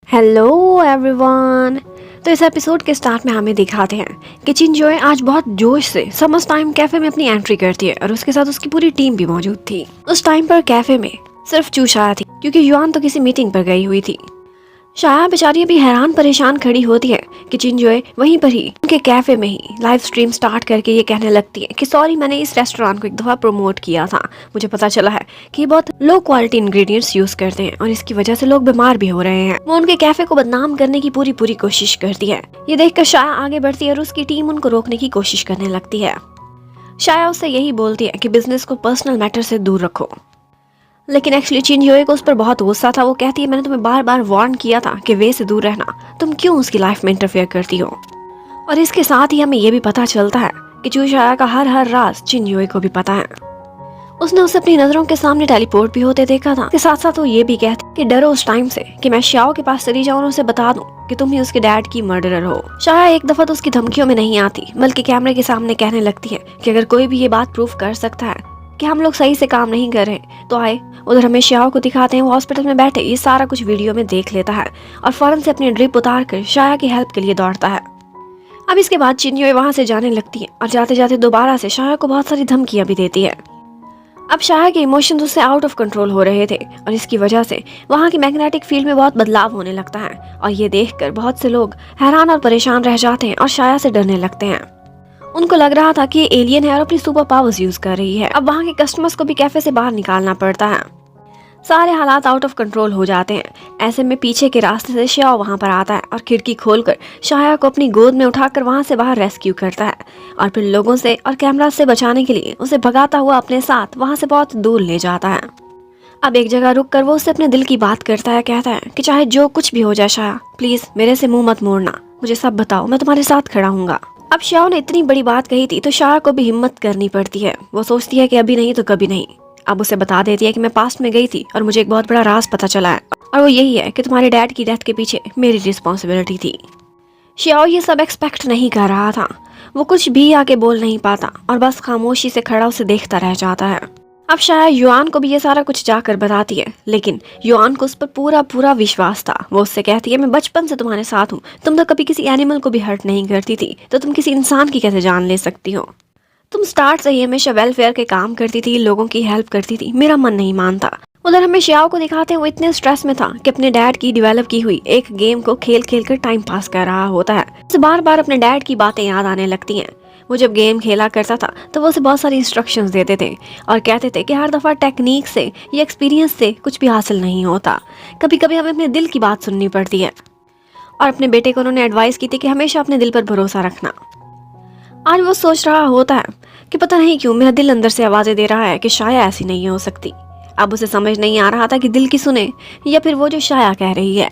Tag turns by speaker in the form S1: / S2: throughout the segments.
S1: Hello everyone. तो इस episode के स्टार्ट में हमें दिखाते हैं कि चिनजोए आज बहुत जोश से समर्स टाइम कैफे में अपनी एंट्री करती है और उसके साथ उसकी पूरी टीम भी मौजूद थी। उस टाइम पर कैफे में सिर्फ चू शाया थी क्योंकि युआन तो किसी मीटिंग पर गई हुई थी। शाया बेचारी अभी हैरान परेशान खड़ी होती है कि चिनजोए वहीं पर ही उनके कैफे में ही लाइव स्ट्रीम स्टार्ट करके ये कहने लगती है कि सॉरी, मैंने इस रेस्टोरेंट को एक दफा प्रमोट किया था। मुझे पता चला है कि ये बहुत लो क्वालिटी इंग्रेडिएंट्स यूज करते हैं और इसकी वजह से लोग बीमार भी हो रहे हैं। वो उनके कैफे को बदनाम करने की पूरी कोशिश करती है। ये देखकर शाया आगे बढ़ती है और उसकी टीम उनको रोकने की कोशिश करने लगती है। शाया उससे यही बोलती है कि बिजनेस को पर्सनल मैटर से दूर रखो, लेकिन एक्चुअली चिनजोए को उस पर बहुत गुस्सा था। वो कहती है मैंने तुम्हें बार बार वार्न किया था कि वे से दूर रहना, तुम क्यों उसकी लाइफ में इंटरफेयर करती हो। और इसके साथ ही हमें ये भी पता चलता है कि चू शाया का हर राज चिनजोए को भी पता है। उसने उसे अपनी नजरों के सामने टेलीपोर्ट भी होते देखा था। इसके साथ साथ वो ये भी कहती कि डरो उस टाइम से कि मैं शाओ के पास चली जाऊं और उसे बता दूं कि तुम ही उसके डैड की मर्डरर हो। शाया एक दफा तो उसकी धमकियों में नहीं आती बल्कि कैमरे के सामने कहने लगती है कि अगर कोई भी ये बात प्रूफ कर सकता है कि हम लोग सही से काम नहीं कर रहे तो आए। उधर हमें शाया को दिखाते हैं, वो हॉस्पिटल में बैठे ये सारा कुछ वीडियो में देख लेता है और फौरन से अपनी ड्रिप उतार कर शाया की हेल्प के लिए दौड़ता है। अब इसके बाद चिनजोए वहां से जाने लगती है और जाते जाते दोबारा से शाया को बहुत सारी धमकियां भी देती है। अब शाया के इमोशंस उससे आउट ऑफ कंट्रोल हो रहे थे और इसकी वजह से वहाँ की मैग्नेटिक फील्ड में बहुत बदलाव होने लगता है और ये देखकर बहुत से लोग हैरान और परेशान रह जाते हैं और शाया से डरने लगते हैं। उनको लग रहा था कि ये एलियन है और अपनी सुपर पावर्स यूज कर रही है। अब वहाँ के कस्टमर्स को भी कैफे से बाहर निकालना पड़ता है। सारे हालात आउट ऑफ कंट्रोल हो जाते हैं। ऐसे में पीछे के रास्ते से शाओ वहाँ पर आता है और खिड़की खोलकर शाया को अपनी गोद में उठाकर वहाँ से बाहर रेस्क्यू करता है और फिर लोगों से और कैमरा से बचाने के लिए उसे भगाता हुआ अपने साथ वहाँ से बहुत दूर ले जाता है। अब एक जगह रुक कर वो उससे अपने दिल की बात करता है, कहता है कि चाहे जो कुछ भी हो जाए शाया, प्लीज मेरे से मुंह मत मोड़ना, मुझे सब बताओ, मैं तुम्हारे साथ खड़ा हूँगा। अब शाओ ने इतनी बड़ी बात कही थी तो शाया को भी हिम्मत करनी पड़ती है। वो सोचती है कि अभी नहीं तो कभी नहीं। अब उसे बता देती है कि मैं पास्ट में गई थी और मुझे एक बहुत बड़ा राज पता चला है और वो यही है कि तुम्हारे डैड की डेथ के पीछे मेरी रिस्पॉन्सिबिलिटी थी। शाओ ये सब एक्सपेक्ट नहीं कर रहा था। वो कुछ भी आके बोल नहीं पाता और बस खामोशी से खड़ा उसे देखता रह जाता है। अब शायद युआन को भी ये सारा कुछ जाकर बताती है, लेकिन युआन को उस पर पूरा विश्वास था। वो उससे कहती है मैं बचपन से तुम्हारे साथ हूँ, तुम तो कभी किसी एनिमल को भी हर्ट नहीं करती थी, तो तुम किसी इंसान की कैसे जान ले सकती हो। तुम स्टार्ट से ही हमेशा वेलफेयर के काम करती थी, लोगों की हेल्प करती थी, मेरा मन नहीं मानता। उधर हमें शाओ को दिखाते हैं वो इतने स्ट्रेस में था कि अपने डैड की डेवलप की हुई एक गेम को खेल कर टाइम पास कर रहा होता है। उसे बार बार अपने डैड की बातें याद आने लगती हैं। वो जब गेम खेला करता था तो वो उसे बहुत सारी इंस्ट्रक्शंस देते थे और कहते थे कि हर दफा टेक्निक से या एक्सपीरियंस से कुछ भी हासिल नहीं होता, कभी कभी हमें अपने दिल की बात सुननी पड़ती है। और अपने बेटे को उन्होंने एडवाइस की थी कि हमेशा अपने दिल पर भरोसा रखना। आज वो सोच रहा होता है कि पता नहीं क्यों मेरा दिल अंदर से आवाजें दे रहा है कि शाया ऐसी नहीं हो सकती। अब उसे समझ नहीं आ रहा था कि दिल की सुने या फिर वो जो शाया कह रही है।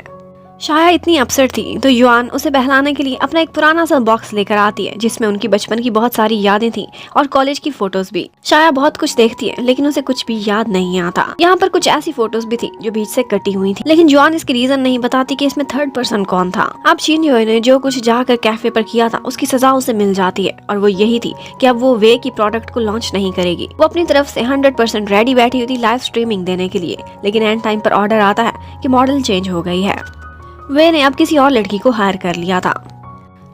S1: शाया इतनी अपसेट थी तो युआन उसे बहलाने के लिए अपना एक पुराना सा बॉक्स लेकर आती है जिसमें उनकी बचपन की बहुत सारी यादें थी और कॉलेज की फोटोज भी। शाया बहुत कुछ देखती है लेकिन उसे कुछ भी याद नहीं आता। यहाँ पर कुछ ऐसी फोटोज भी थी जो बीच से कटी हुई थी, लेकिन युआन इसकी रीजन नहीं बताती कि इसमें थर्ड पर्सन कौन था। अब चिनजोए ने जो कुछ जाकर कैफे पर किया था उसकी सजा उसे मिल जाती है और वो यही थी कि अब वो वे की प्रोडक्ट को लॉन्च नहीं करेगी। वो अपनी तरफ से 100% रेडी बैठी हुई थी लाइव स्ट्रीमिंग देने के लिए, लेकिन एंड टाइम पर ऑर्डर आता है कि मॉडल चेंज हो गई है। वे ने अब किसी और लड़की को हायर कर लिया था।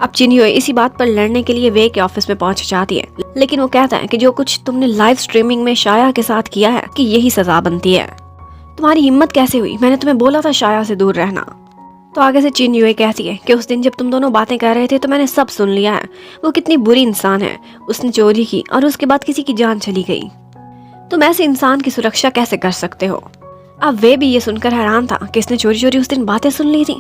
S1: अब चिनजोए इसी बात पर लड़ने के लिए वे के ऑफिस में पहुंच जाती है, लेकिन वो कहता है कि जो कुछ तुमने लाइव स्ट्रीमिंग में शाया के साथ किया है कि यही सजा बनती है। तुम्हारी हिम्मत कैसे हुई, मैंने तुम्हें बोला था शाया से दूर रहना। तो आगे से चिनजोए कहती है कि उस दिन जब तुम दोनों बातें कर रहे थे तो मैंने सब सुन लिया है। वो कितनी बुरी इंसान है, उसने चोरी की और उसके बाद किसी की जान चली गई। तुम ऐसे इंसान की सुरक्षा कैसे कर सकते हो। अब वे भी ये सुनकर हैरान था कि इसने चोरी चोरी उस दिन बातें सुन ली थी।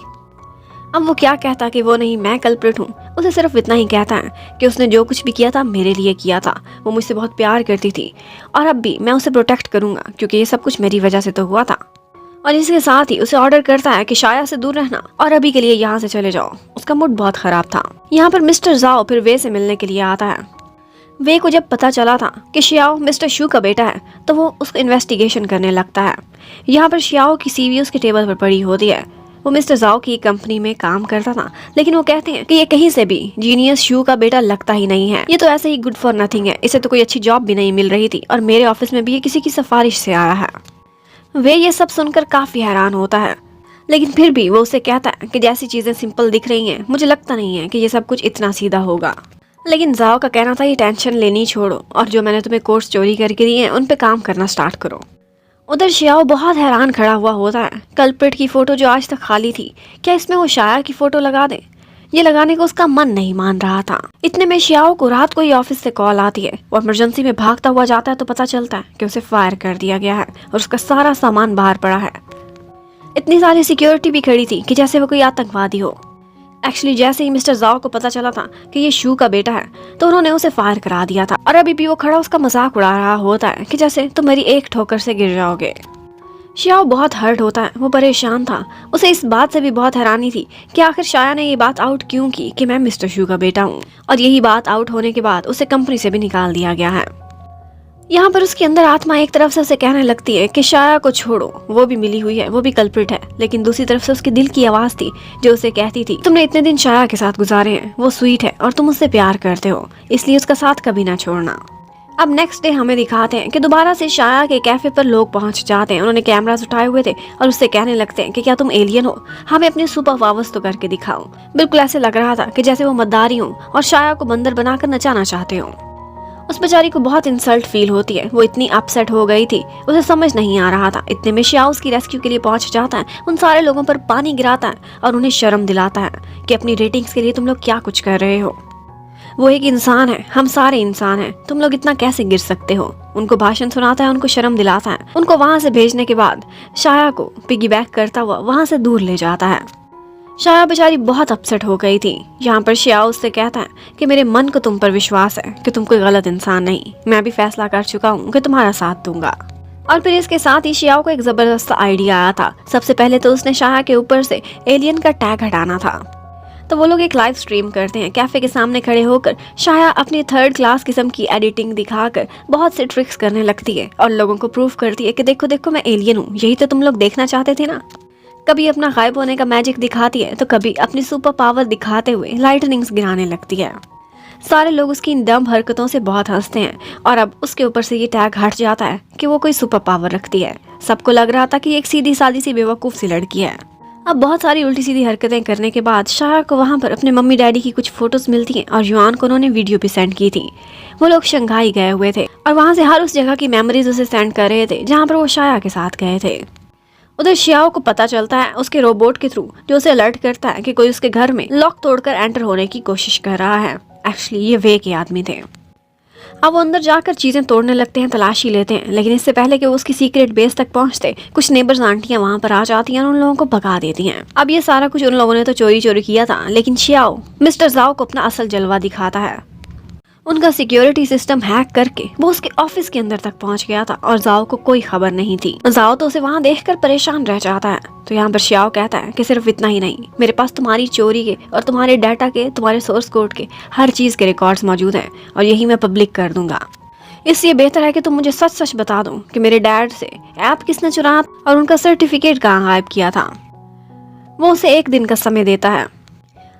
S1: अब वो क्या कहता कि वो नहीं, मैं कल्प्रिट हूँ। उसे सिर्फ इतना ही कहता है कि उसने जो कुछ भी किया था मेरे लिए किया था, वो मुझसे बहुत प्यार करती थी और अब भी मैं उसे प्रोटेक्ट करूंगा क्योंकि ये सब कुछ मेरी वजह से तो हुआ था। और इसके साथ ही उसे ऑर्डर करता है कि शाया से दूर रहना और अभी के लिए यहाँ से चले जाओ। उसका मूड बहुत खराब था। यहाँ पर मिस्टर जाओ फिर वे से मिलने के लिए आता है। वे को जब पता चला था कि शियाओ मिस्टर शू का बेटा है तो वो उसको इन्वेस्टिगेशन करने लगता है। यहाँ पर शियाओ की सीवी उसके टेबल पर पड़ी होती है। वो मिस्टर जाओ की कंपनी में काम करता था, लेकिन वो कहते हैं कि ये कहीं से भी जीनियस शू का बेटा लगता ही नहीं है। ये तो ऐसे ही गुड फॉर नथिंग है, इसे तो कोई अच्छी जॉब भी नहीं मिल रही थी और मेरे ऑफिस में भी ये किसी की सिफारिश से आया है। वे ये सब सुनकर काफी हैरान होता है, लेकिन फिर भी वो उसे कहता है कि जैसी चीजें सिंपल दिख रही हैं, मुझे लगता नहीं है कि ये सब कुछ इतना सीधा होगा। लेकिन जाओ का कहना था ये टेंशन लेनी छोड़ो और जो मैंने तुम्हें कोर्स चोरी करके दिए हैं उन पे काम करना स्टार्ट करो। उधर शियाओ बहुत हैरान खड़ा हुआ होता है। कल्प्रिट की फोटो जो आज तक खाली थी, क्या इसमें वो शाया की फोटो लगा दे? ये लगाने को उसका मन नहीं मान रहा था। इतने में शियाओ को रात को ही ऑफिस से कॉल आती है। वो इमरजेंसी में भागता हुआ जाता है तो पता चलता है कि उसे फायर कर दिया गया है और उसका सारा सामान बाहर पड़ा है। इतनी सारी सिक्योरिटी भी खड़ी थी कि जैसे वो कोई आतंकवादी हो। एक्चुअली जैसे ही मिस्टर जाओ को पता चला था कि ये शू का बेटा है तो उन्होंने उसे फायर करा दिया था और अभी भी वो खड़ा उसका मजाक उड़ा रहा होता है कि जैसे तुम मेरी एक ठोकर से गिर जाओगे। शियाओ बहुत हर्ट होता है, वो परेशान था। उसे इस बात से भी बहुत हैरानी थी कि आखिर शाया ने ये बात आउट क्यों की कि मैं मिस्टर शू का बेटा हूँ, और यही बात आउट होने के बाद उसे कंपनी से भी निकाल दिया गया है। यहाँ पर उसके अंदर आत्मा एक तरफ से उसे कहने लगती है कि शाया को छोड़ो, वो भी मिली हुई है, वो भी कल्प्रिट है। लेकिन दूसरी तरफ से उसके दिल की आवाज थी जो उसे कहती थी तुमने इतने दिन शाया के साथ गुजारे हैं, वो स्वीट है और तुम उससे प्यार करते हो, इसलिए उसका साथ कभी ना छोड़ना। अब नेक्स्ट डे हमें दिखाते हैं कि दोबारा से शाया के कैफे पर लोग पहुंच जाते हैं। उन्होंने कैमरास उठाए हुए थे और उससे कहने लगते हैं कि क्या तुम एलियन हो, हमें अपने सुपर पावर्स तो करके दिखाओ। बिल्कुल ऐसे लग रहा था कि जैसे वो मद्दारी हो और शाया को बंदर बनाकर नचाना चाहते हो। उस बेचारी को बहुत इंसल्ट फील होती है, वो इतनी अपसेट हो गई थी, उसे समझ नहीं आ रहा था। इतने में शियाओ उसकी रेस्क्यू के लिए पहुंच जाता है, उन सारे लोगों पर पानी गिराता है और उन्हें शर्म दिलाता है कि अपनी रेटिंग्स के लिए तुम लोग क्या कुछ कर रहे हो। वो एक इंसान है, हम सारे इंसान हैं, तुम लोग इतना कैसे गिर सकते हो। उनको भाषण सुनाता है, उनको शर्म दिलाता है। उनको वहां से भेजने के बाद शाया को पिगीबैक करता हुआ वहां से दूर ले जाता है। शाया बेचारी बहुत अपसेट हो गई थी। यहाँ पर शियाओ उससे कहता है कि मेरे मन को तुम पर विश्वास है कि तुम कोई गलत इंसान नहीं, मैं भी फैसला कर चुका हूँ कि तुम्हारा साथ दूंगा। और फिर इसके साथ ही शियाओ को एक जबरदस्त आइडिया आया था। सबसे पहले तो उसने शाया के ऊपर से एलियन का टैग हटाना था। तो वो लोग एक लाइव स्ट्रीम करते हैं। कैफे के सामने खड़े होकर शाया अपनी थर्ड क्लास किस्म की एडिटिंग दिखाकर बहुत से ट्रिक्स करने लगती है और लोगों को प्रूव करती है कि देखो देखो मैं एलियन हूँ, यही तो तुम लोग देखना चाहते थे ना। कभी अपना गायब होने का मैजिक दिखाती है तो कभी अपनी सुपर पावर दिखाते हुए लाइटनिंग्स गिराने लगती है। सारे लोग उसकी इन डम हरकतों से बहुत हंसते हैं और अब उसके ऊपर से ये टैग हट जाता है कि वो कोई सुपर पावर रखती है। सबको लग रहा था कि एक सीधी सादी सी बेवकूफ सी लड़की है। अब बहुत सारी उल्टी सीधी हरकतें करने के बाद शाया को वहाँ पर अपने मम्मी डैडी की कुछ फोटोज मिलती हैं और युआन को उन्होंने वीडियो भी सेंड की थी। वो लोग शंघाई गए हुए थे और वहाँ से हर उस जगह की मेमोरीज उसे सेंड कर रहे थे जहाँ पर वो शाया के साथ गए थे। उधर शियाओ को पता चलता है उसके रोबोट के थ्रू जो उसे अलर्ट करता है कि कोई उसके घर में लॉक तोड़कर एंटर होने की कोशिश कर रहा है। एक्चुअली ये वे के आदमी थे। अब वो अंदर जाकर चीजें तोड़ने लगते हैं, तलाशी लेते हैं, लेकिन इससे पहले कि वो उसकी सीक्रेट बेस तक पहुंचते कुछ नेबर्स आंटियां वहां पर आ जाती हैं और उन लोगों को भगा देती हैं। अब ये सारा कुछ उन लोगों ने तो चोरी चोरी किया था, लेकिन शियाओ मिस्टर जाओ को अपना असल जलवा दिखाता है। उनका सिक्योरिटी सिस्टम हैक करके वो उसके ऑफिस के अंदर तक पहुंच गया था और जाओ को कोई खबर नहीं थी। जाओ तो उसे वहां देखकर परेशान रह जाता है। तो यहाँ पर शियाओ कहता है कि सिर्फ इतना ही नहीं, मेरे पास तुम्हारी चोरी के और तुम्हारे डाटा के, तुम्हारे सोर्स कोड के हर चीज के रिकॉर्ड्स मौजूद हैं और यही मैं पब्लिक कर दूंगा। इसलिए बेहतर है कि तुम मुझे सच सच बता दो कि मेरे डैड से ऐप किसने चुराया और उनका सर्टिफिकेट कहाँ गायब किया था। वो उसे 1 दिन का समय देता है,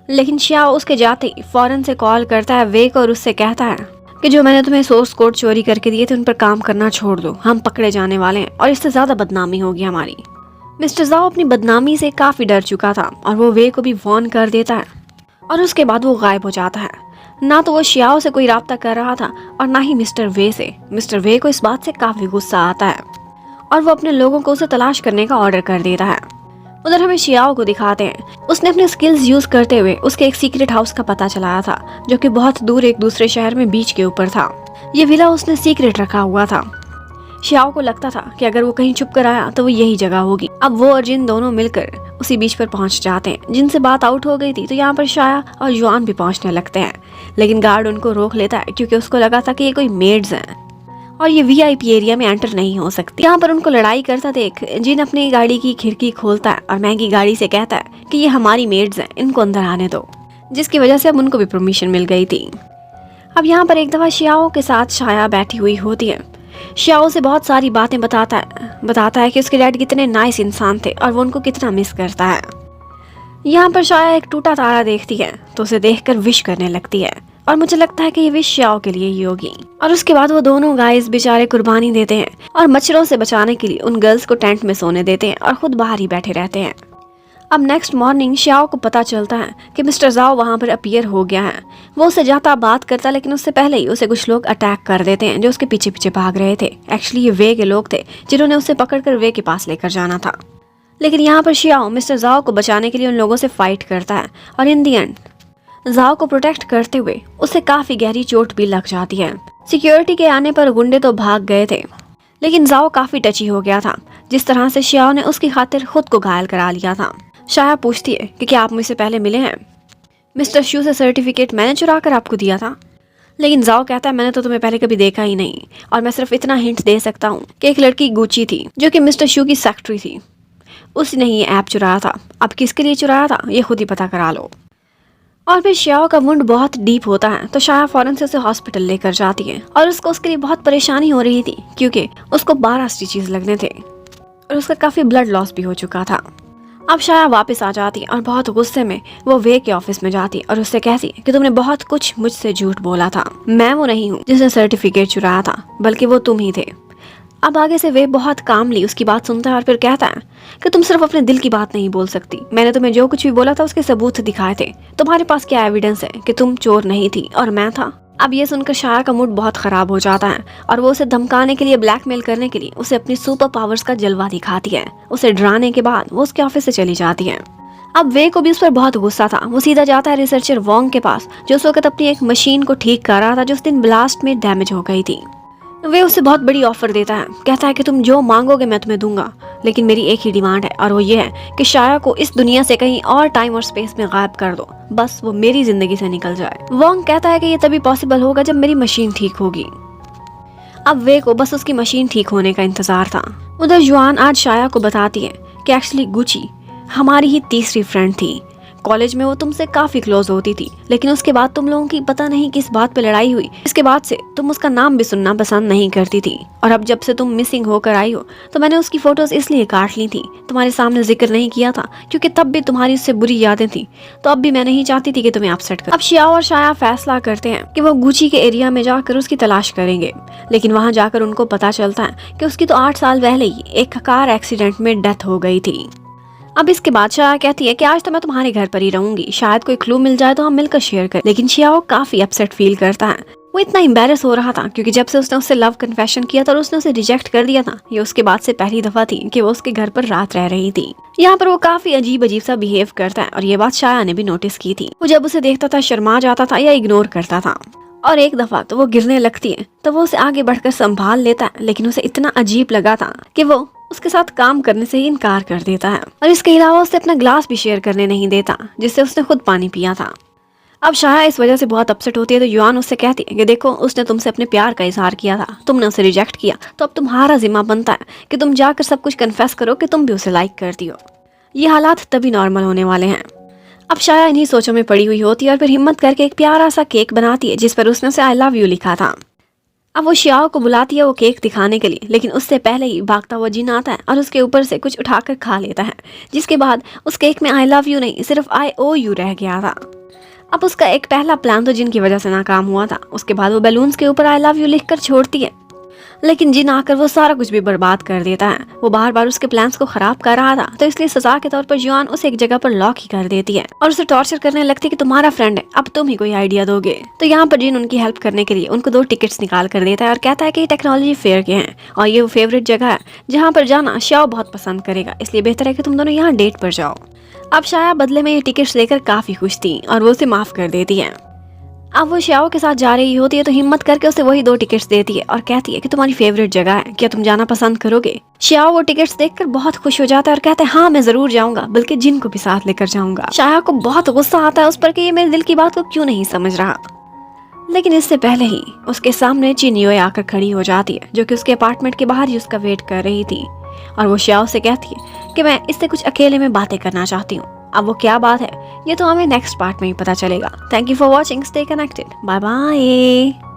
S1: लेकिन शियाओ उसके जाते ही फौरन से कॉल करता है वे को और उससे कहता है कि जो मैंने तुम्हें सोर्स कोड चोरी करके दिए थे उन पर काम करना छोड़ दो, हम पकड़े जाने वाले हैं और इससे ज्यादा बदनामी होगी हमारी। मिस्टर जाओ अपनी बदनामी से काफी डर चुका था और वो वे को भी वार्न कर देता है और उसके बाद वो गायब हो जाता है। ना तो वो शियाओ से कोई राब्ता कर रहा था और ना ही मिस्टर वे से। मिस्टर वे को इस बात से काफी गुस्सा आता है और वो अपने लोगों को उसे तलाश करने का ऑर्डर कर देता है। उधर हमें शियाओ को दिखाते हैं, उसने अपने स्किल्स यूज करते हुए उसके एक सीक्रेट हाउस का पता चलाया था जो कि बहुत दूर एक दूसरे शहर में बीच के ऊपर था। ये विला उसने सीक्रेट रखा हुआ था। शियाओ को लगता था कि अगर वो कहीं छुप कर आया तो वो यही जगह होगी। अब वो और जिन दोनों मिलकर उसी बीच पर पहुंच जाते हैं। जिनसे बात आउट हो गई थी तो यहाँ पर शाया और युआन भी पहुंचने लगते हैं, लेकिन गार्ड उनको रोक लेता है क्योंकि उसको लगा था कि ये कोई मेड्स हैं और ये वीआईपी एरिया में एंटर नहीं हो सकती। यहाँ पर उनको लड़ाई करता देख जिन अपनी गाड़ी की खिड़की खोलता है और महंगी गाड़ी से कहता है कि ये हमारी मेड्स हैं, इनको अंदर आने दो, जिसकी वजह से अब उनको भी परमिशन मिल गई थी। अब यहाँ पर एक दफा शियाओ के साथ शाया बैठी हुई होती है। शियाओ से बहुत सारी बातें बताता है कि उसके डैड कितने नाइस इंसान थे और वो उनको कितना मिस करता है। यहाँ पर शाया एक टूटा तारा देखती है तो उसे देखकर विश करने लगती है और मुझे लगता है कि ये विश शियाओ के लिए ही होगी। और उसके बाद वो दोनों गाइस बेचारे कुर्बानी देते हैं और मच्छरों से बचाने के लिए उन गर्ल्स को टेंट में सोने देते हैं और खुद बाहर ही बैठे रहते हैं। अब नेक्स्ट मॉर्निंग श्याओ को पता चलता है कि मिस्टर जाओ वहाँ पर अपीयर हो गया है। वो उससे जाता बात करता, लेकिन उससे पहले ही उसे कुछ लोग अटैक कर देते हैं जो उसके पीछे पीछे भाग रहे थे। एक्चुअली ये वे के लोग थे जिन्होंने उसे पकड़कर वे के पास लेकर जाना था। लेकिन यहाँ पर श्याओ मिस्टर जाओ को बचाने के लिए उन लोगों से फाइट करता है और इन दी एंड जाओ को प्रोटेक्ट करते हुए उसे काफी गहरी चोट भी लग जाती है। सिक्योरिटी के आने पर गुंडे तो भाग गए थे, लेकिन जाओ काफी टची हो गया था जिस तरह से श्याओ ने उसकी खातिर खुद को घायल करा लिया था। शाया पूछती है कि क्या आप मुझसे पहले मिले हैं? मिस्टर शू से सर्टिफिकेट मैंने चुरा कर आपको दिया था। लेकिन जाओ कहता है मैंने तो तुम्हें पहले कभी देखा ही नहीं, और मैं सिर्फ इतना हिंट दे सकता हूँ कि एक लड़की गुची थी जो कि मिस्टर शू की सेक्रेटरी थी, उसने ही ये ऐप चुराया था। अब किसके लिए चुराया था ये खुद ही पता करा लो। और फिर श्याओ का वुंड बहुत डीप होता है तो शाया फौरन से उसे हॉस्पिटल लेकर जाती है और उसको उसके लिए बहुत परेशानी हो रही थी क्योंकि उसको 12 स्टिचेस लगने थे और उसका काफी ब्लड लॉस भी हो चुका था। अब शाया वापस आ जाती है और बहुत गुस्से में वो वे के ऑफिस में जाती है और उससे कहती है कि तुमने बहुत कुछ मुझसे झूठ बोला था, मैं वो नहीं हूँ जिसने सर्टिफिकेट चुराया था, बल्कि वो तुम ही थे। अब आगे से वे बहुत कामली उसकी बात सुनता है और फिर कहता है कि तुम सिर्फ अपने दिल की बात नहीं बोल सकती, मैंने तुम्हें जो कुछ भी बोला था उसके सबूत दिखाए थे, तुम्हारे पास क्या एविडेंस है कि तुम चोर नहीं थी और मैं था। अब ये सुनकर शाया का मूड बहुत खराब हो जाता है और वो उसे धमकाने के लिए, ब्लैकमेल करने के लिए उसे अपनी सुपर पावर्स का जलवा दिखाती है। उसे डराने के बाद वो उसके ऑफिस से चली जाती है। अब वे को भी उस पर बहुत गुस्सा था। वो सीधा जाता है रिसर्चर वोंग के पास जो उस वक्त अपनी एक मशीन को ठीक कर रहा था जो उस दिन ब्लास्ट में डैमेज हो गई थी। वे उसे बहुत बड़ी ऑफर देता है, कहता है कि तुम जो मांगोगे मैं तुम्हें दूंगा, लेकिन मेरी एक ही डिमांड है और वो ये है कि शाया को इस दुनिया से कहीं और टाइम और स्पेस में गायब कर दो, बस वो मेरी जिंदगी से निकल जाए। वोंग कहता है कि ये तभी पॉसिबल होगा जब मेरी मशीन ठीक होगी। अब वे को बस उसकी मशीन ठीक होने का इंतजार था। उधर जुआन आज शाया को बताती है कि एक्चुअली गुची हमारी ही तीसरी फ्रेंड थी। कॉलेज में वो तुमसे काफी क्लोज होती थी, लेकिन उसके बाद तुम लोगों की पता नहीं किस बात पे लड़ाई हुई। इसके बाद से तुम उसका नाम भी सुनना पसंद नहीं करती थी, और अब जब से तुम मिसिंग होकर आई हो तो मैंने उसकी फोटोज इसलिए काट ली थी, तुम्हारे सामने जिक्र नहीं किया था क्योंकि तब भी तुम्हारी उससे बुरी यादें थी, तो अब भी मैं नहीं चाहती थी कि तुम्हें अपसेट कर। अब श्याओ और शाया फैसला करते हैं कि वो गुची के एरिया में जाकर उसकी तलाश करेंगे, लेकिन वहाँ जाकर उनको पता चलता है कि उसकी तो 8 साल पहले ही एक कार एक्सीडेंट में डेथ हो गई थी। अब इसके बाद शाया कहती है कि आज तो मैं तुम्हारे घर पर ही रहूंगी, शायद कोई क्लू मिल जाए तो हम मिलकर शेयर करें। लेकिन श्याओ काफी अपसेट फील करता है। वो इतना एम्बैरेस हो रहा था क्योंकि जब से उसने उससे लव कन्फेशन किया था और उसने उसे रिजेक्ट कर दिया था, ये उसके बाद से पहली दफा थी कि वो उसके घर पर रात रह रही थी। यहाँ पर वो काफी अजीब अजीब सा बिहेव करता है और ये बात शाया ने भी नोटिस की थी। वो जब उसे देखता था शर्मा जाता था या इग्नोर करता था, और एक दफा तो वो गिरने लगती है तो वो उसे आगे बढ़कर संभाल लेता है, लेकिन उसे इतना अजीब लगा था कि वो उसके साथ काम करने से ही इनकार कर देता है और इसके अलावा उसे अपना ग्लास भी शेयर करने नहीं देता जिससे उसने खुद पानी पिया था। अब शाया इस वजह से बहुत अपसेट होती है तो युआन उससे कहती है कि देखो उसने तुमसे अपने प्यार का इजहार किया था, तुमने उसे रिजेक्ट किया, तो अब तुम्हारा जिम्मा बनता है कि तुम जाकर सब कुछ कन्फेस करो कि तुम भी उसे लाइक करती हो। ये हालात तभी नॉर्मल होने वाले हैं। अब शाया इन्हीं सोचों में पड़ी हुई होती है और फिर हिम्मत करके एक प्यारा सा केक बनाती है जिस पर उसने उसे आई लव यू लिखा था। अब वो श्याओ को बुलाती है वो केक दिखाने के लिए, लेकिन उससे पहले ही भागता हुआ जिन आता है और उसके ऊपर से कुछ उठाकर खा लेता है, जिसके बाद उस केक में आई लव यू नहीं सिर्फ IOU रह गया था। अब उसका एक पहला प्लान तो जिन की वजह से नाकाम हुआ था। उसके बाद वो बैलून्स के ऊपर आई लव यू लिखकर छोड़ती है, लेकिन जिन आकर वो सारा कुछ भी बर्बाद कर देता है। वो बार बार उसके प्लान्स को खराब कर रहा था, तो इसलिए सजा के तौर पर जुआन उसे एक जगह पर लॉक ही कर देती है और उसे टॉर्चर करने लगती है कि तुम्हारा फ्रेंड है, अब तुम ही कोई आइडिया दोगे। तो यहाँ पर जिन उनकी हेल्प करने के लिए उनको 2 टिकट्स निकाल कर देता है और कहता है कि ये टेक्नोलॉजी फेयर के हैं और ये वो फेवरेट जगह है जहाँ पर जाना श्याओ बहुत पसंद करेगा, इसलिए बेहतर है कि तुम दोनों यहाँ डेट पर जाओ। अब शाया बदले में ये टिकट्स लेकर काफी खुश थी और वो उसे माफ कर देती है। अब वो श्याओ के साथ जा रही होती है तो हिम्मत करके उसे वही 2 टिकट्स देती है और कहती है कि तुम्हारी फेवरेट जगह है, क्या तुम जाना पसंद करोगे? श्याओ वो टिकट्स देखकर बहुत खुश हो जाता है और कहता है हाँ मैं जरूर जाऊंगा, बल्कि जिन को भी साथ लेकर जाऊंगा। शाया को बहुत गुस्सा आता है उस पर कि ये मेरे दिल की बात को क्यों नहीं समझ रहा, लेकिन इससे पहले ही उसके सामने चिन्योए आकर खड़ी हो जाती है जो कि उसके अपार्टमेंट के बाहर ही उसका वेट कर रही थी और वो श्याओ से कहती है कि मैं इससे कुछ अकेले में बातें करना चाहती हूँ। अब वो क्या बात है ये तो हमें नेक्स्ट पार्ट में ही पता चलेगा। Thank you for watching, stay connected, bye bye.